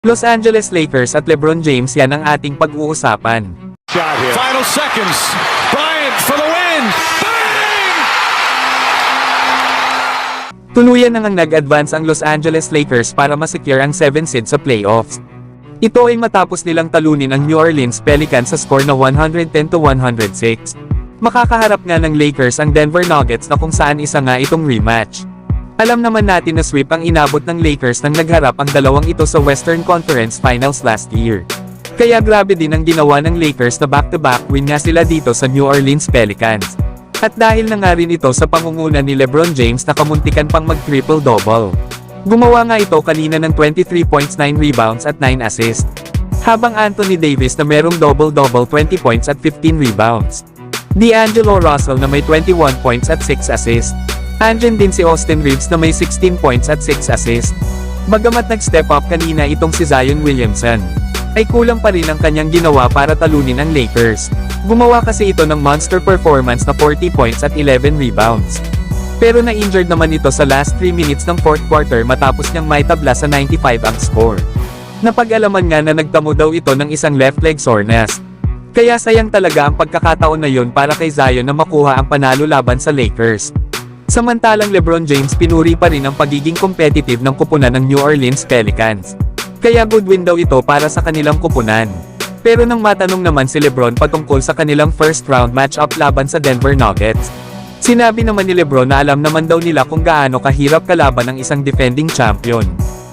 Los Angeles Lakers at LeBron James, yan ang ating pag-uusapan. Final seconds. Bryant for the win. Bang! Tuluyan nang nag-advance ang Los Angeles Lakers para masecure ang 7 seed sa playoffs. Ito ay matapos nilang talunin ang New Orleans Pelicans sa score na 110-106. Makakaharap nga ng Lakers ang Denver Nuggets na kung saan isa nga itong rematch. Alam naman natin na sweep ang inabot ng Lakers nang nagharap ang dalawang ito sa Western Conference Finals last year. Kaya grabe din ang ginawa ng Lakers na back-to-back win nga sila dito sa New Orleans Pelicans. At dahil na nga rin ito sa pangunguna ni LeBron James na kamuntikan pang mag-triple-double. Gumawa nga ito kanina ng 23 points, 9 rebounds at 9 assists. Habang Anthony Davis na merong double-double, 20 points at 15 rebounds. D'Angelo Russell na may 21 points at 6 assists. Andyan din si Austin Reeves na may 16 points at 6 assists. Bagamat nag-step up kanina itong si Zion Williamson, ay kulang pa rin ang kanyang ginawa para talunin ang Lakers. Gumawa kasi ito ng monster performance na 40 points at 11 rebounds. Pero na-injured naman ito sa last 3 minutes ng fourth quarter matapos niyang maitabla sa 95 ang score. Napag-alaman nga na nagtamo daw ito ng isang left leg soreness. Kaya sayang talaga ang pagkakataon na yun para kay Zion na makuha ang panalo laban sa Lakers. Samantalang LeBron James pinuri pa rin ang pagiging competitive ng kupunan ng New Orleans Pelicans. Kaya good win daw ito para sa kanilang kupunan. Pero nang matanong naman si LeBron patungkol sa kanilang first round matchup laban sa Denver Nuggets, sinabi naman ni LeBron na alam naman daw nila kung gaano kahirap kalaban ng isang defending champion.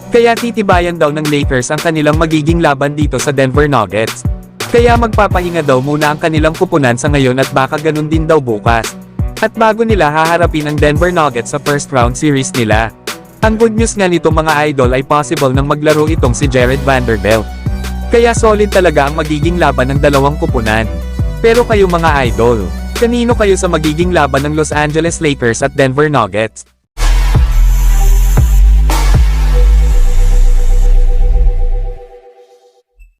Kaya titibayan daw ng Lakers ang kanilang magiging laban dito sa Denver Nuggets. Kaya magpapahinga daw muna ang kanilang kupunan sa ngayon at baka ganun din daw bukas. At bago nila haharapin ang Denver Nuggets sa first round series nila. Ang good news nga nito mga idol ay possible nang maglaro itong si Jared Vanderbilt. Kaya solid talaga ang magiging laban ng dalawang kupunan. Pero kayo mga idol, kanino kayo sa magiging laban ng Los Angeles Lakers at Denver Nuggets?